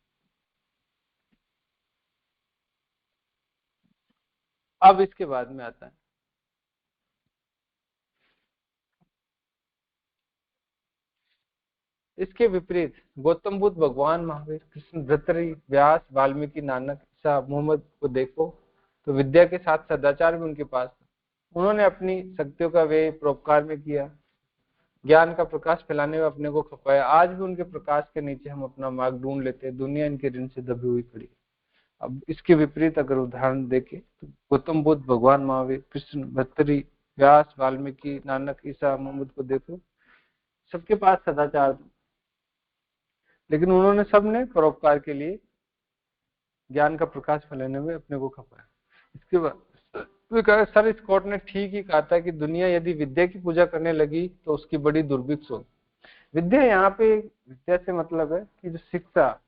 अब इसके बाद में आता है इसके विपरीत गौतम बुद्ध, भगवान महावीर, कृष्ण, भर्तृहरि, व्यास, वाल्मीकि, नानक, ईसा, मोहम्मद को देखो तो विद्या के साथ सदाचार भी उनके पास था। उन्होंने अपनी शक्तियों का व्यय परोपकार में किया, ज्ञान का प्रकाश फैलाने में अपने को खपाया। आज भी उनके प्रकाश के नीचे हम अपना मार्ग ढूंढ लेते हैं, दुनिया इनके ऋण से दबी हुई पड़ी। अब इसके विपरीत अगर उदाहरण देखें तो गौतम बुद्ध, भगवान महावीर, कृष्ण, भर्तृहरि, व्यास, वाल्मीकि, नानक, ईसा, मोहम्मद को देखो, सबके पास सदाचार था, लेकिन उन्होंने सबने परोपकार के लिए ज्ञान का प्रकाश फैलाने में अपने को खपाया। इसके बाद तो कहा सर स्कॉट ने ठीक ही कहा था कि दुनिया यदि विद्या की पूजा करने लगी तो उसकी बड़ी दुर्भिक्ष होगी। विद्या, यहाँ पे विद्या से मतलब है कि जो शिक्षा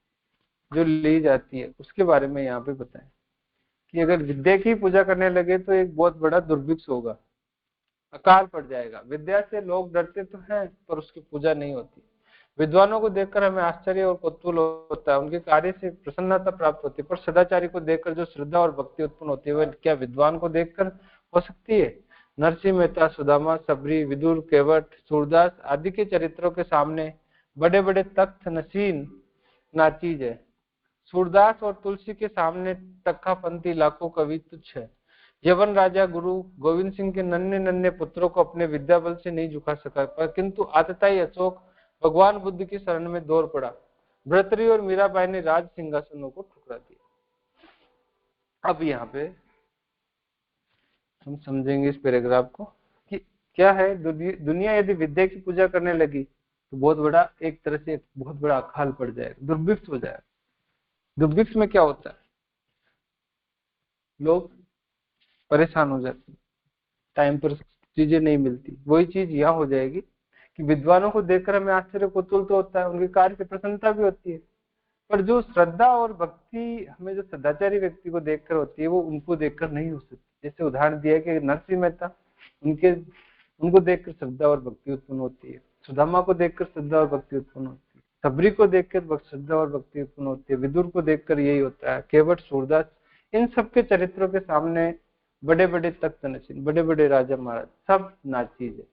जो ली जाती है उसके बारे में यहाँ पे बताएं कि अगर विद्या की पूजा करने लगे तो एक बहुत बड़ा दुर्भिक्ष होगा, अकाल पड़ जाएगा। विद्या से लोग डरते तो हैं पर उसकी पूजा नहीं होती। विद्वानों को देखकर हमें आश्चर्य और कौतूहल होता है, उनके कार्य से प्रसन्नता प्राप्त होती है, पर सदाचारी को देखकर जो श्रद्धा और भक्ति उत्पन्न होती है वह क्या विद्वान को देखकर हो सकती है? नरसिंह मेहता, सुदामा, सबरी, विदुर, केवट, सूरदास आदि के चरित्रों के सामने बड़े बड़े तख्त नशीन नाचीज है। सूरदास और तुलसी के सामने तक्खापंथी लाखों कवि तुच्छ है। यवन राजा गुरु गोविंद सिंह के नन्हे नन्हे पुत्रों को अपने विद्या बल से नहीं झुका सका, पर किंतु आतताई अशोक भगवान बुद्ध की शरण में दौड़ पड़ा। भर्तृहरि और मीराबाई ने राज सिंहासनों को ठुकरा दिया। अब यहाँ पे हम समझेंगे इस पैराग्राफ को कि क्या है। दुनिया यदि विद्या की पूजा करने लगी तो बहुत बड़ा, एक तरह से बहुत बड़ा अकाल पड़ जाएगा, दुर्भिक्ष हो जाएगा। दुर्भिक्ष में क्या होता है, लोग परेशान हो जाते हैं, टाइम पर चीजें नहीं मिलती। वही चीज यहाँ हो जाएगी कि विद्वानों को देखकर हमें आश्चर्य कुतूहल तो होता है, उनके कार्य की प्रसन्नता भी होती है, पर जो श्रद्धा और भक्ति हमें जो सदाचारी व्यक्ति को देखकर होती है वो उनको देखकर नहीं हो सकती। जैसे उदाहरण दिया है कि नरसिंह मेहता, उनके उनको देखकर श्रद्धा और भक्ति उत्पन्न होती है, सुदामा को देखकर श्रद्धा और भक्ति उत्पन्न होती है, सबरी को देखकर श्रद्धा और भक्ति उत्पन्न होती है, विदुर को देखकर यही होता है, केवट, सूरदास, इन सबके चरित्रों के सामने बड़े बड़े तख्त नशीन, बड़े बड़े राजा महाराज सब नाचीज है।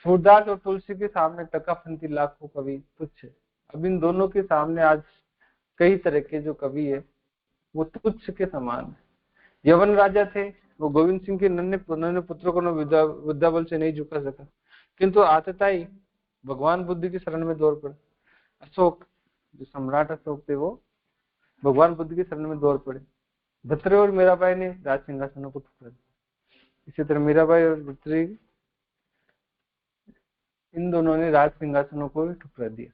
सूरदास और तुलसी के सामने टकाफंती लाखों कवि तुच्छ है। अब इन दोनों के सामने आज कई तरह के जो कवि है वो तुच्छ के समान है। यवन राजा थे, वो गोविंद सिंह के नन्हे पुत्रों को विद्या बल से नहीं झुका सका, किंतु आतताई भगवान बुद्ध की शरण में दौड़ पड़े। अशोक, जो सम्राट अशोक थे, वो भगवान बुद्ध की शरण में दौड़ पड़े। भत्रे और मीराबाई ने राज सिंहासनों को ठुकरा दिया। इसी तरह मीराबाई और भत्रे, इन दोनों ने राज सिंहासनों को भी ठुकरा दिया।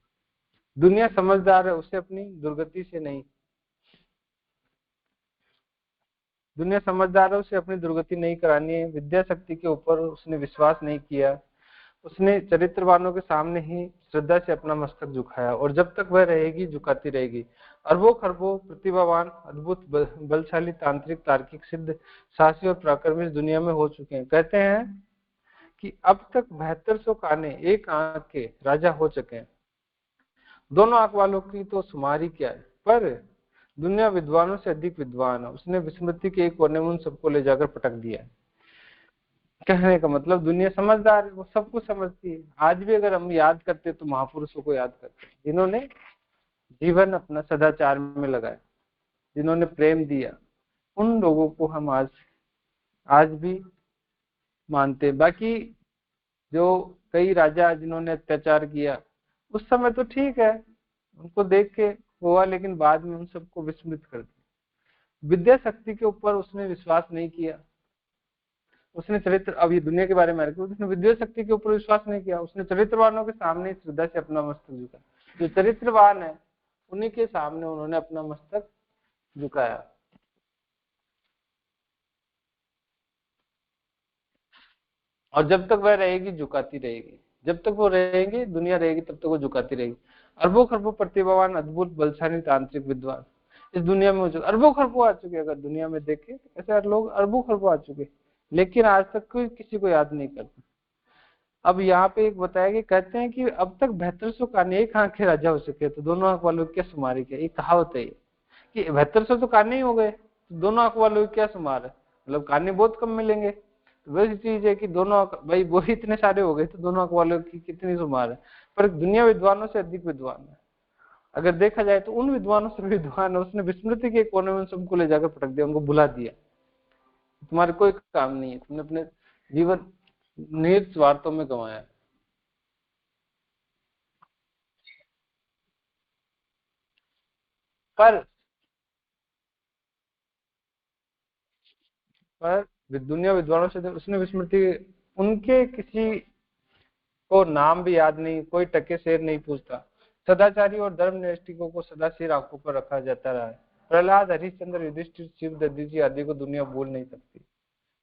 दुनिया समझदार है, उसे अपनी दुर्गति से नहीं, दुनिया समझदार है, उसे अपनी दुर्गति नहीं करानी है। विद्या शक्ति के ऊपर उसने विश्वास नहीं किया, उसने चरित्रवानों के सामने ही श्रद्धा से अपना मस्तक झुकाया, और जब तक वह रहेगी झुकाती रहेगी। अरबों खरबों प्रतिभावान, अद्भुत, बलशाली, तांत्रिक, तार्किक, सिद्ध, साहसी और पराक्रमी इस दुनिया में हो चुके हैं। कहते हैं कि अब तक 7200 काने एक आंख के राजा हो चुके हैं। दोनों आंख वालों की तो शुमार ही क्या है, पर दुनिया विद्वानों से अधिक विद्वान है। उसने विस्मृति के एक कोने में उन सबको ले जाकर पटक दिया है। कहने का मतलब दुनिया समझदार है, वो सब कुछ समझती है। आज भी अगर हम याद करते तो महापुरुषों को याद करते हैं, जिन्होंने जीवन अपना सदाचार में लगाया, जिन्होंने प्रेम दिया, उन लोगों को हम आज आज भी मानते हैं। बाकी जो कई राजा जिन्होंने अत्याचार किया उस समय तो ठीक है, उनको देख के हुआ, लेकिन बाद में उन सबको विस्मृत कर दिया। विद्या शक्ति के ऊपर उसने विश्वास नहीं किया, उसने चरित्र, अब ये दुनिया के बारे में उसने विद्या शक्ति के ऊपर विश्वास नहीं किया, उसने चरित्रवानों के सामने श्रद्धा से अपना मस्तक झुकाया। जो चरित्रवान है उन्हीं के सामने उन्होंने अपना मस्तक झुकाया। और जब तक वह रहेगी झुकाती रहेगी, जब तक वो रहेंगे, दुनिया रहेगी, तब तक वो झुकाती रहेगी। अरबों खरबों प्रतिभावान, अद्भुत, बलशाली, तांत्रिक, विद्वान इस दुनिया में मौजूद, अरबों खरबों आ चुके। अगर दुनिया में देखें तो ऐसे लोग अरबों खरबों आ चुके, लेकिन आज तक कोई किसी को याद नहीं करता। अब यहाँ पे एक बताया कि कहते हैं कि अब तक 7200 काने एक आंख के राजा हो सके, तो दोनों आंख वालों की क्या शुमार है। क्या ये कहावत है कि 7200 तो काने ही हो गए, तो दोनों आंख वालों की क्या शुमार है, मतलब काने बहुत कम मिलेंगे। तो वैसी चीज है कि दोनों भाई वो ही इतने सारे हो गए, तो दोनों आंख वालों की कितनी शुमार है। पर दुनिया विद्वानों से अधिक विद्वान है। अगर देखा जाए तो उन विद्वानों से विद्वान है, उसने विस्मृति के कोने में सबको ले जाकर पटक दिया, उनको बुला दिया। तुम्हारे कोई काम नहीं है, तुमने अपने जीवन निहित स्वार्थों में गंवाया। पर दुनिया विद्वानों से उसने विस्मृति, उनके किसी को नाम भी याद नहीं, कोई टके शेर नहीं पूछता। सदाचारी और धर्मनिष्ठिकों को सदा सिर आंखों पर रखा जाता रहा है। प्रहलाद, हरिश्चंद्र, युधिष्ठिर, शिव, दधीचि आदि को दुनिया भूल नहीं सकती।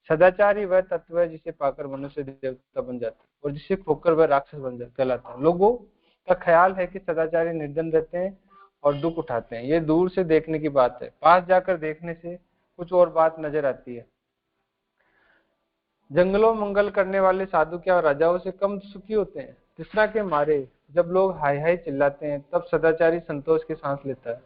सदाचारी वह तत्व है जिसे पाकर मनुष्य देवता बन जाता है, और जिसे खोकर वह राक्षस बन जाता कहलाता है। लोगों का ख्याल है कि सदाचारी निर्धन रहते हैं और दुख उठाते हैं। ये दूर से देखने की बात है, पास जाकर देखने से कुछ और बात नजर आती है। जंगलों मंगल करने वाले साधु क्या राजाओं से कम सुखी होते हैं? तृष्णा के मारे जब लोग हाय हाय चिल्लाते हैं, तब सदाचारी संतोष की सांस लेता है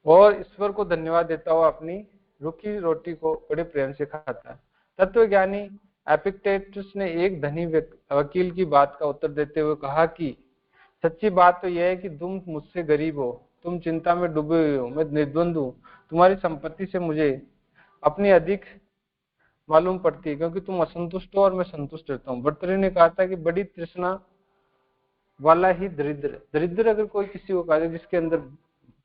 और ईश्वर को धन्यवाद देता हुआ अपनी रुखी रोटी को बड़े प्रेम से खाता है। तत्वज्ञानी एपिक्टेटस ने एक धनी वकील की बात का उत्तर देते हुए कहा कि सच्ची बात तो यह है कि तुम मुझसे गरीब हो, तुम चिंता में डूबे हुए हो, मैं निर्द्वंद हूँ। तुम्हारी संपत्ति से मुझे अपनी अधिक मालूम पड़ती है, क्योंकि तुम असंतुष्ट हो और मैं संतुष्ट रहता हूँ। भर्तृहरि ने कहा था कि बड़ी तृष्णा वाला ही दरिद्र। दरिद्र अगर कोई किसी को कहा जिसके अंदर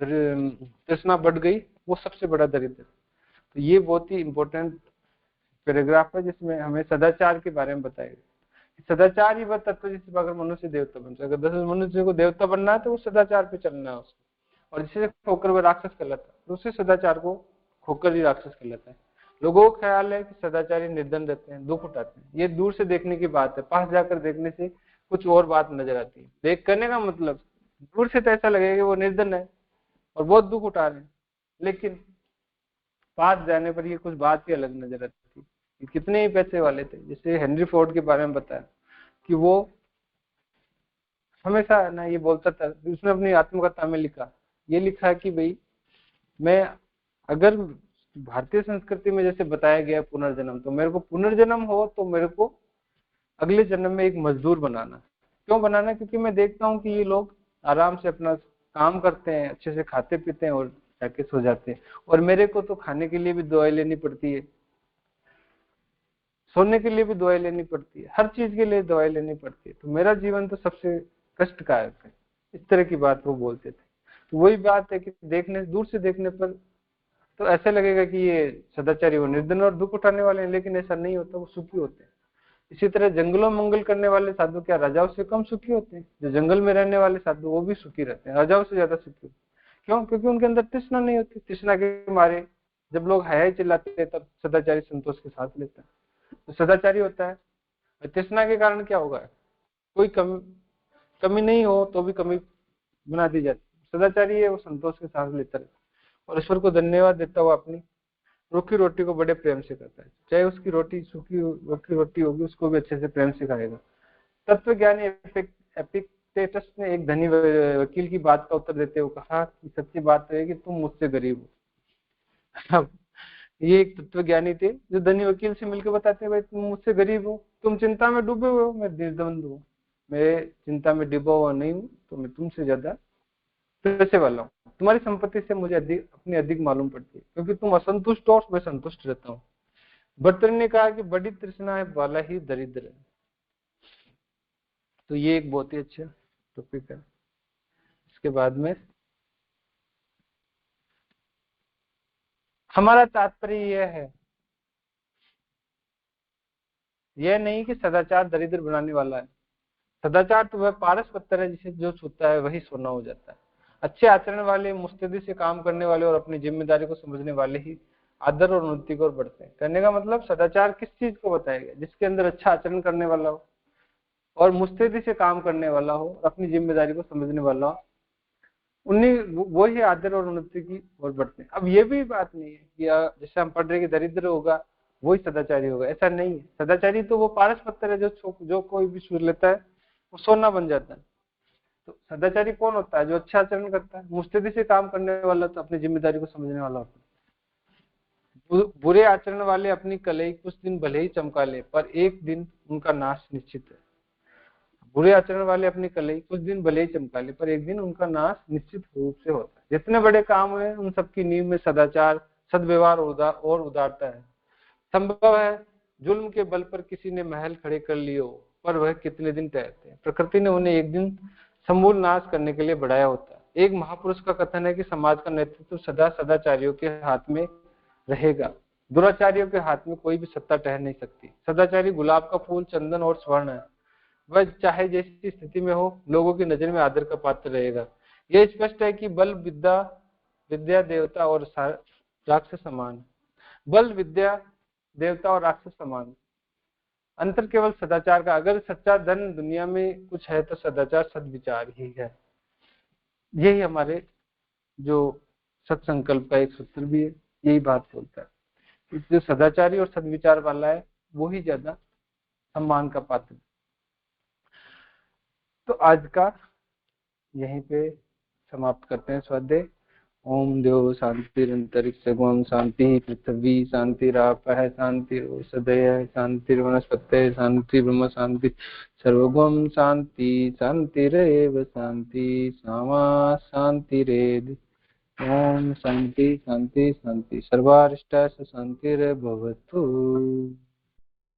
तृष्णा बढ़ गई, वो सबसे बड़ा दरिद्र। तो ये बहुत ही इंपॉर्टेंट पैराग्राफ है जिसमें हमें सदाचार के बारे में बताया गया। सदाचार ही वह तत्व जिससे अगर मनुष्य देवता बन सके। अगर दस मनुष्य को देवता बनना है तो वो सदाचार पे चलना है उसको, और जिसे खोकर वह राक्षस कहलाता है, तो उसी सदाचार को खोकर ही राक्षस कहलाता है। लोगों को ख्याल है कि सदाचारी निर्धन रहते हैं, दुख उठाते हैं। ये दूर से देखने की बात है, पास जाकर देखने से कुछ और बात नजर आती है। देख करने का मतलब दूर से तो ऐसा लगेगा कि वो निर्धन है और बहुत दुख उठा रहे हैं, लेकिन पास जाने पर ये कुछ बात ही अलग नजर आती है। कितने ही पैसे वाले थे, जैसे हेनरी फोर्ड के बारे में बताया कि वो हमेशा ना ये बोलता था, उसने अपनी आत्मकथा में लिखा, ये लिखा कि भाई मैं अगर भारतीय संस्कृति में जैसे बताया गया पुनर्जन्म, तो मेरे को पुनर्जन्म हो तो मेरे को अगले जन्म में एक मजदूर बनाना। क्यों बनाना? क्योंकि मैं देखता हूँ कि ये लोग आराम से अपना काम करते हैं, अच्छे से खाते पीते हैं और जाके सो जाते हैं, और मेरे को तो खाने के लिए भी दवाई लेनी पड़ती है, सोने के लिए भी दवाई लेनी पड़ती है, हर चीज के लिए दवाई लेनी पड़ती है, तो मेरा जीवन तो सबसे कष्टकारक है। इस तरह की बात वो बोलते थे। तो वही बात है कि देखने दूर से देखने पर तो ऐसा लगेगा कि ये सदाचारी वो निर्धन और दुख उठाने वाले हैं, लेकिन ऐसा नहीं होता, वो सुखी होते हैं। इसी तरह जंगलों में मंगल करने वाले साधु क्या राजाओं से कम सुखी होते हैं? जो जंगल में रहने वाले साधु वो भी सुखी रहते हैं, राजाओं से ज्यादा सुखी। क्यों? क्योंकि उनके अंदर तृष्णा नहीं होती। तृष्णा के मारे जब लोग हाय चिल्लाते हैं तब सदाचारी संतोष के साथ लेता है। तो सदाचारी होता है। तृष्णा के कारण क्या होगा? कोई कमी नहीं हो तो भी कमी बना दी जाती। सदाचारी है वो संतोष के साथ लेता रहता है और ईश्वर को धन्यवाद देता हुआ अपनी रूखी रोटी को बड़े प्रेम से खाता है। चाहे उसकी रोटी सूखी रूखी रोटी होगी, उसको भी अच्छे से प्रेम से खाएगा। तत्वज्ञानी एपिक्टेटस ने एक धनी वकील की बात का उत्तर देते हुए कहा कि सच्ची बात है कि तुम मुझसे गरीब हो। अब ये एक तत्वज्ञानी थे जो धनी वकील से मिलकर बताते हैं, भाई तुम मुझसे गरीब हो, तुम चिंता में डूबे हुए हो, मैं निर्धन हूँ, मैं चिंता में डूबा हुआ नहीं हूँ, तो मैं तुमसे ज्यादा पैसे वाला हूँ। तुम्हारी संपत्ति से मुझे अपनी अधिक मालूम पड़ती है, क्योंकि तुम असंतुष्ट हो, मैं संतुष्ट रहता हूँ। भर्तृहरि ने कहा कि बड़ी तृष्णा है वाला ही दरिद्र है। तो ये एक बहुत ही अच्छा टॉपिक है। इसके बाद में हमारा तात्पर्य यह है, यह नहीं कि सदाचार दरिद्र बनाने वाला है। सदाचार तो वह पारस पत्थर है जिसे जो छूता है वही सोना हो जाता है। अच्छे आचरण वाले, मुस्तैदी से काम करने वाले और अपनी जिम्मेदारी को समझने वाले ही आदर और उन्नति को बढ़ते हैं। कहने का मतलब सदाचार किस चीज को बताया गया? जिसके अंदर अच्छा आचरण करने वाला हो और मुस्तैदी से काम करने वाला हो और अपनी जिम्मेदारी को समझने वाला हो, उन्हीं वो ही आदर और उन्नति की ओर बढ़ते हैं। अब ये भी बात नहीं है कि जैसे हम पढ़ रहे कि दरिद्र होगा वही सदाचारी होगा, ऐसा नहीं है। सदाचारी तो वो पारस पत्थर है जो कोई भी छू लेता है वो सोना बन जाता है। तो सदाचारी कौन होता है? जो अच्छा आचरण करता है, मुस्तैदी से काम करने वाला, तो अपनी जिम्मेदारी को समझने वाला होता है। बुरे आचरण वाले अपनी कलई कुछ दिन भले ही चमका ले, पर एक दिन उनका नाश निश्चित है। बुरे आचरण वाले अपनी कलई कुछ दिन भले ही चमका ले, पर एक दिन उनका नाश निश्चित रूप से होता है। जितने बड़े काम है उन सबकी नींव में सदाचार, सद्व्यवहार और उदारता है। संभव है जुल्म के बल पर किसी ने महल खड़े कर लिए हो, पर वह कितने दिन ठहरते हैं। प्रकृति ने उन्हें एक दिन समूल नाश करने के लिए बढ़ाया होता है। एक महापुरुष का कथन है कि समाज का नेतृत्व सदा सदाचारियों के हाथ में रहेगा, दुराचारियों के हाथ में कोई भी सत्ता ठहर नहीं सकती। सदाचारी गुलाब का फूल, चंदन और स्वर्ण है। वह चाहे जैसी स्थिति में हो लोगों की नजर में आदर का पात्र रहेगा। यह स्पष्ट है कि बल विद्या विद्या देवता और राक्षस समान। बल विद्या देवता और राक्षस समान, अंतर केवल सदाचार का। अगर सच्चा धन दुनिया में कुछ है तो सदाचार सद्विचार ही है। यही हमारे जो सत्संकल्प का एक सूत्र भी है, यही बात बोलता है कि जो सदाचारी और सद्विचार वाला है वो ही ज्यादा सम्मान का पात्र। तो आज का यहीं पे समाप्त करते हैं स्वाध्याय। ओम देव शांतिरंतरिक्षगोम शांति पृथ्वी शांतिरापः शांतिरोषधयः शांतिर्वनस्पतयः शांति ब्रह्म शांति सर्वगम शांति शांतिरेव शांति सामा शांतिरेव। ओम शांति शांति शांति सर्वारिष्टाः शांतिर्भवतु।